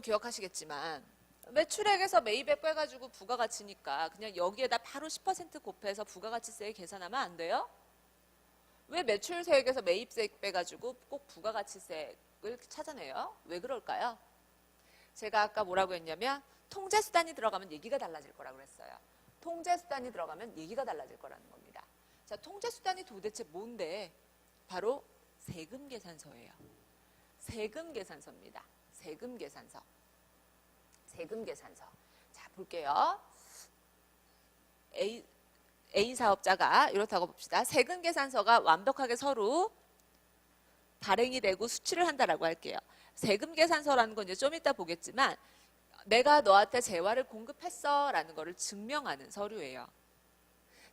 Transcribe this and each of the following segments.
기억하시겠지만 매출액에서 매입액 빼가지고 부가가치니까 그냥 여기에다 바로 10% 곱해서 부가가치세 계산하면 안 돼요? 왜 매출세액에서 매입세액 빼가지고 꼭 부가가치세액을 찾아내요? 왜 그럴까요? 제가 아까 뭐라고 했냐면 통제수단이 들어가면 얘기가 달라질 거라고 그랬어요. 통제수단이 들어가면 얘기가 달라질 거라는 겁니다. 자, 통제수단이 도대체 뭔데? 바로 세금계산서예요. 세금계산서입니다. 세금계산서. 세금계산서. 자, 볼게요. A 사업자가 이렇다고 봅시다. 세금계산서가 완벽하게 서로 발행이 되고 수취를 한다라고 할게요. 세금계산서라는 건 이제 좀 이따 보겠지만 내가 너한테 재화를 공급했어라는 거를 증명하는 서류예요.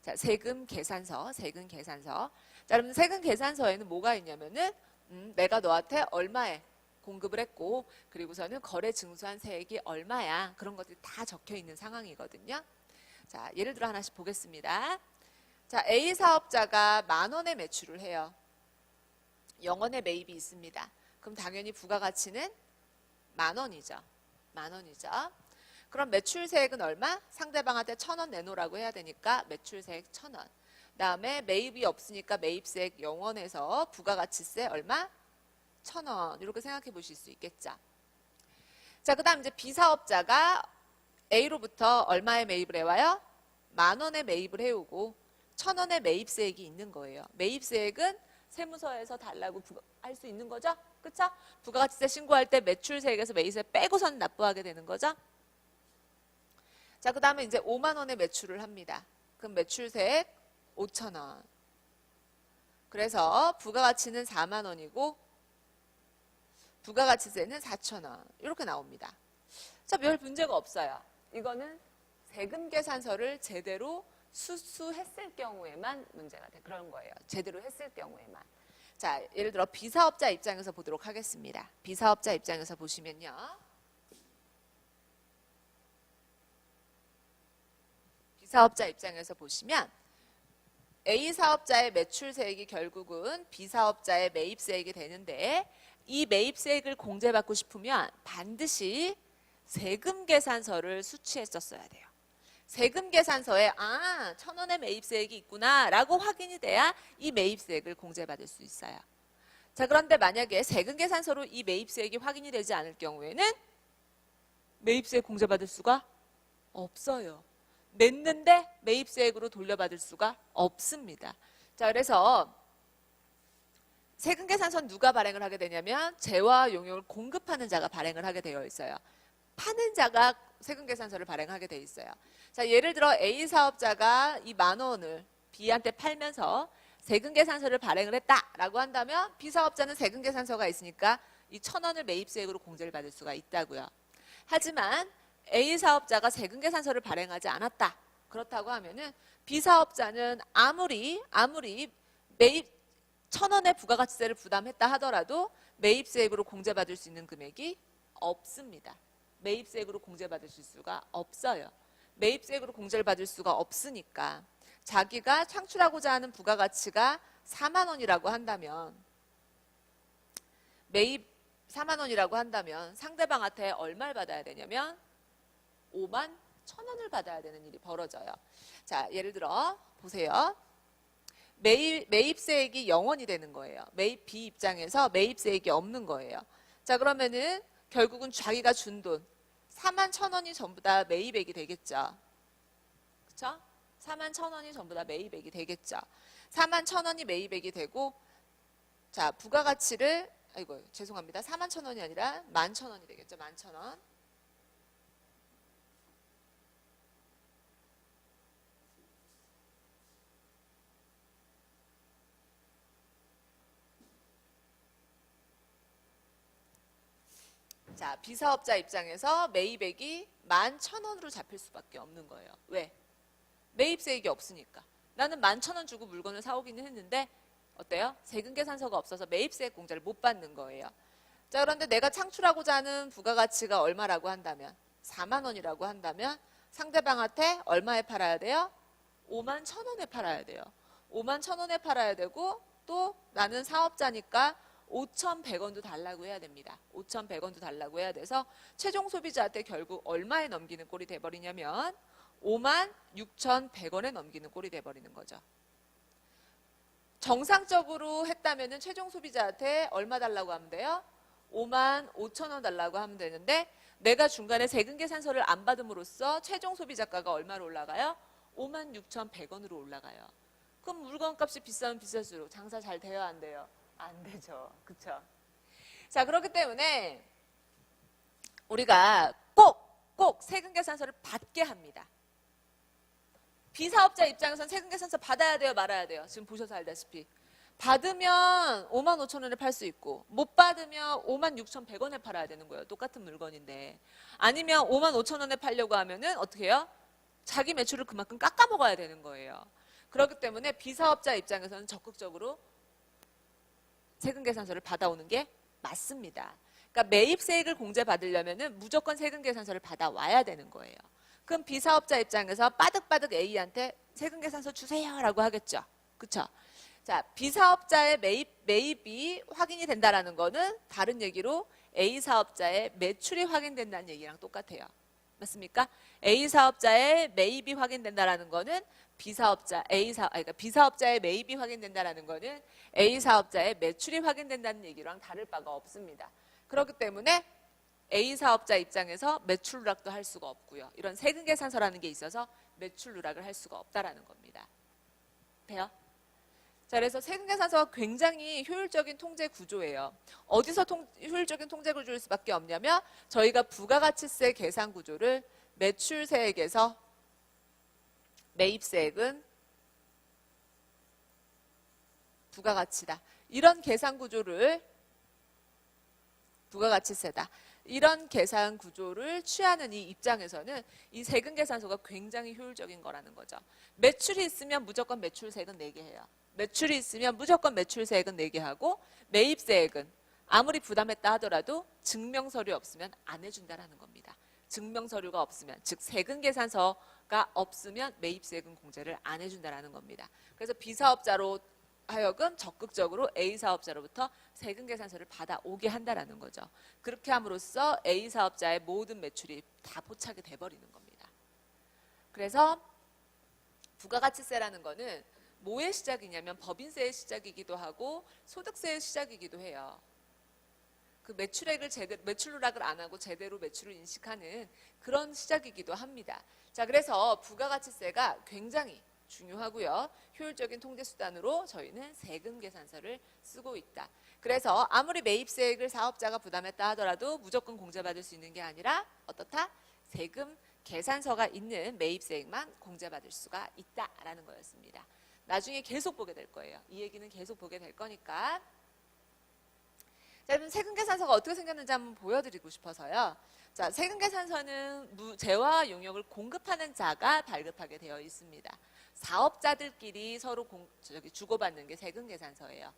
자, 세금계산서, 세금계산서. 자, 그러면 세금계산서에는 뭐가 있냐면은 내가 너한테 얼마에 공급을 했고 그리고서는 거래 증수한 세액이 얼마야 그런 것들이 다 적혀 있는 상황이거든요. 자, 예를 들어 하나씩 보겠습니다. 자, A 사업자가 10,000원의 매출을 해요. 0원의 매입이 있습니다. 그럼 당연히 부가가치는 10,000원이죠. 10,000원이죠. 그럼 매출세액은 얼마? 상대방한테 1,000원 내놓으라고 해야 되니까 매출세액 1,000원. 그다음에 매입이 없으니까 매입세액 0원에서 부가가치세 얼마? 1,000원. 이렇게 생각해 보실 수 있겠죠. 자, 그다음 이제 B사업자가 A로부터 얼마에 매입을 해와요? 10,000원에 매입을 해오고 1,000원의 매입세액이 있는 거예요. 매입세액은 세무서에서 달라고 할 수 있는 거죠? 그쵸? 부가가치세 신고할 때 매출세액에서 매입세 빼고선 납부하게 되는 거죠? 자, 그 다음에 이제 50,000원의 매출을 합니다. 그럼 매출세액 5,000원. 그래서 부가가치는 40,000원이고 부가가치세는 4,000원. 이렇게 나옵니다. 자, 별 문제가 없어요. 이거는 세금계산서를 제대로 수수했을 경우에만 문제가 돼. 그런 거예요. 제대로 했을 경우에만. 자, 예를 들어 B사업자 입장에서 보도록 하겠습니다. B사업자 입장에서 보시면요. B사업자 입장에서 보시면 A사업자의 매출세액이 결국은 B사업자의 매입세액이 되는데 이 매입세액을 공제받고 싶으면 반드시 세금계산서를 수취했었어야 돼요. 세금계산서에 1,000원의 매입세액이 있구나 라고 확인이 돼야 이 매입세액을 공제받을 수 있어요. 자, 그런데 만약에 세금계산서로 이 매입세액이 확인이 되지 않을 경우에는 매입세액 공제받을 수가 없어요. 냈는데 매입세액으로 돌려받을 수가 없습니다. 자, 그래서 세금계산서는 누가 발행을 하게 되냐면 재화와 용역을 공급하는 자가 발행을 하게 되어 있어요. 파는 자가 세금계산서를 발행하게 돼 있어요. 자, 예를 들어 A 사업자가 이 10,000원을 B한테 팔면서 세금계산서를 발행을 했다라고 한다면 B 사업자는 세금계산서가 있으니까 이 1,000원을 매입세액으로 공제를 받을 수가 있다고요. 하지만 A 사업자가 세금계산서를 발행하지 않았다. 그렇다고 하면은 B 사업자는 아무리 매입 1,000원의 부가가치세를 부담했다 하더라도 매입세액으로 공제받을 수 있는 금액이 없습니다. 매입세액으로 공제받을 수가 없어요. 매입세액으로 공제를 받을 수가 없으니까 자기가 창출하고자 하는 부가가치가 40,000원이라고 한다면 매입 40,000원이라고 한다면 상대방한테 얼마를 받아야 되냐면 51,000원을 받아야 되는 일이 벌어져요. 자, 예를 들어 보세요. 매입세액이 0원이 되는 거예요. 매입 B 입장에서 매입세액이 없는 거예요. 자, 그러면은 결국은 자기가 준 돈 41,000원이 전부 다 매입액이 되겠죠. 그렇죠? 41,000원이 전부 다 매입액이 되겠죠. 41,000원이 매입액이 되고 자, 부가가치를 죄송합니다. 41,000원이 아니라 11,000원이 되겠죠. 11,000원. 자, B사업자 입장에서 매입액이 11,000원으로 잡힐 수밖에 없는 거예요. 왜? 매입세액이 없으니까. 나는 11,000원 주고 물건을 사오기는 했는데 어때요? 세금계산서가 없어서 매입세액 공제를 못 받는 거예요. 자, 그런데 내가 창출하고자 하는 부가가치가 얼마라고 한다면 40,000원이라고 한다면 상대방한테 얼마에 팔아야 돼요? 51,000원에 팔아야 돼요. 51,000원에 팔아야 되고 또 나는 사업자니까 5,100원도 달라고 해야 됩니다. 5,100원도 달라고 해야 돼서 최종 소비자한테 결국 얼마에 넘기는 꼴이 돼버리냐면 56,100원에 넘기는 꼴이 돼버리는 거죠. 정상적으로 했다면 최종 소비자한테 얼마 달라고 하면 돼요? 55,000원 달라고 하면 되는데 내가 중간에 세금 계산서를 안 받음으로써 최종 소비자가가 얼마로 올라가요? 56,100원으로 올라가요. 그럼 물건값이 비싸면 비쌀수록 장사 잘 돼요, 안 돼요? 안 되죠. 그쵸? 자, 그렇기 때문에 우리가 꼭 세금 계산서를 받게 합니다. 비사업자 입장에서는 세금 계산서 받아야 돼요, 말아야 돼요? 지금 보셔서 알다시피. 받으면 55,000원에 팔 수 있고 못 받으면 56,100원에 팔아야 되는 거예요. 똑같은 물건인데. 아니면 55,000원에 팔려고 하면은 어떻게 해요? 자기 매출을 그만큼 깎아 먹어야 되는 거예요. 그렇기 때문에 비사업자 입장에서는 적극적으로 세금 계산서를 받아오는 게 맞습니다. 그러니까 매입세액을 공제받으려면은 무조건 세금 계산서를 받아와야 되는 거예요. 그럼 비사업자 입장에서 빠득빠득 A한테 세금 계산서 주세요라고 하겠죠. 그렇죠? 자, 비사업자의 매입이 확인이 된다라는 거는 다른 얘기로 A 사업자의 매출이 확인된다는 얘기랑 똑같아요. 맞습니까? A 사업자의 매입이 확인된다라는 거는 그러니까 비사업자의 매입이 확인된다라는 거는 A 사업자의 매출이 확인된다는 얘기랑 다를 바가 없습니다. 그렇기 때문에 A 사업자 입장에서 매출 누락도 할 수가 없고요. 이런 세금 계산서라는 게 있어서 매출 누락을 할 수가 없다라는 겁니다. 돼요? 자, 그래서 세금 계산서가 굉장히 효율적인 통제 구조예요. 어디서 효율적인 통제 구조일 수밖에 없냐면 저희가 부가가치세 계산 구조를 매출세액에서 매입세액은 부가가치다. 이런 계산 구조를 부가가치세다. 이런 계산 구조를 취하는 이 입장에서는 이 세금 계산서가 굉장히 효율적인 거라는 거죠. 매출이 있으면 무조건 매출세액은 내게 해요. 매출이 있으면 무조건 매출세액은 내게 하고 매입세액은 아무리 부담했다 하더라도 증명서류 없으면 안 해준다라는 겁니다. 증명서류가 없으면, 즉 세금 계산서가 없으면 매입세액은 공제를 안 해준다라는 겁니다. 그래서 비사업자로 하여금 적극적으로 A 사업자로부터 세금 계산서를 받아오게 한다라는 거죠. 그렇게 함으로써 A 사업자의 모든 매출이 다 포착이 돼버리는 겁니다. 그래서 부가가치세라는 거는 뭐의 시작이냐면 법인세의 시작이기도 하고 소득세의 시작이기도 해요. 그 매출 누락을 안 하고 제대로 매출을 인식하는 그런 시작이기도 합니다. 자, 그래서 부가가치세가 굉장히 중요하고요. 효율적인 통제 수단으로 저희는 세금 계산서를 쓰고 있다. 그래서 아무리 매입세액을 사업자가 부담했다 하더라도 무조건 공제받을 수 있는 게 아니라 어떻다? 세금 계산서가 있는 매입세액만 공제받을 수가 있다라는 거였습니다. 나중에 계속 보게 될 거예요. 이 얘기는 계속 보게 될 거니까. 자, 그럼 세금 계산서가 어떻게 생겼는지 한번 보여드리고 싶어서요. 자, 세금 계산서는 재화 용역을 공급하는 자가 발급하게 되어 있습니다. 사업자들끼리 서로 주고받는 게 세금 계산서예요.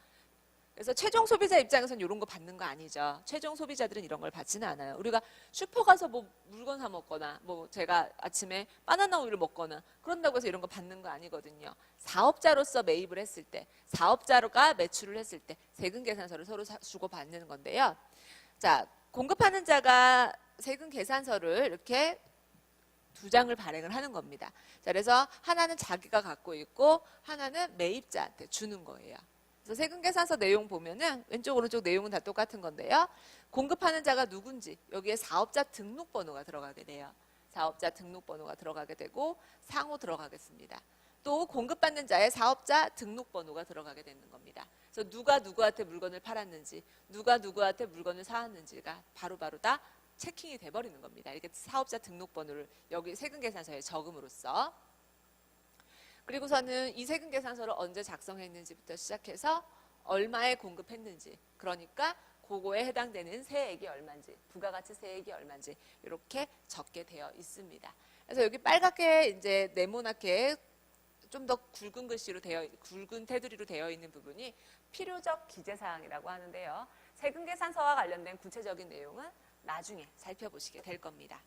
그래서 최종 소비자 입장에서는 이런 거 받는 거 아니죠. 최종 소비자들은 이런 걸 받지는 않아요. 우리가 슈퍼 가서 뭐 물건 사 먹거나 뭐 제가 아침에 바나나 우유를 먹거나 그런다고 해서 이런 거 받는 거 아니거든요. 사업자로서 매입을 했을 때, 사업자가 매출을 했을 때 세금 계산서를 서로 주고받는 건데요. 자, 공급하는 자가 세금 계산서를 이렇게 2장을 발행을 하는 겁니다. 자, 그래서 하나는 자기가 갖고 있고 하나는 매입자한테 주는 거예요. 그래서 세금 계산서 내용 보면은 왼쪽 오른쪽 내용은 다 똑같은 건데요. 공급하는 자가 누군지 여기에 사업자 등록번호가 들어가게 돼요. 사업자 등록번호가 들어가게 되고 상호 들어가겠습니다. 또 공급받는 자의 사업자 등록번호가 들어가게 되는 겁니다. 그래서 누가 누구한테 물건을 팔았는지, 누가 누구한테 물건을 사왔는지가 바로바로 다 체킹이 돼버리는 겁니다. 이렇게 사업자 등록번호를 여기 세금 계산서에 적음으로써. 그리고서는 이 세금 계산서를 언제 작성했는지부터 시작해서 얼마에 공급했는지, 그러니까 그거에 해당되는 세액이 얼마인지, 부가가치 세액이 얼마인지 이렇게 적게 되어 있습니다. 그래서 여기 빨갛게 이제 네모나게 좀 더 굵은 글씨로 굵은 테두리로 되어 있는 부분이 필요적 기재사항이라고 하는데요. 세금 계산서와 관련된 구체적인 내용은 나중에 살펴보시게 될 겁니다.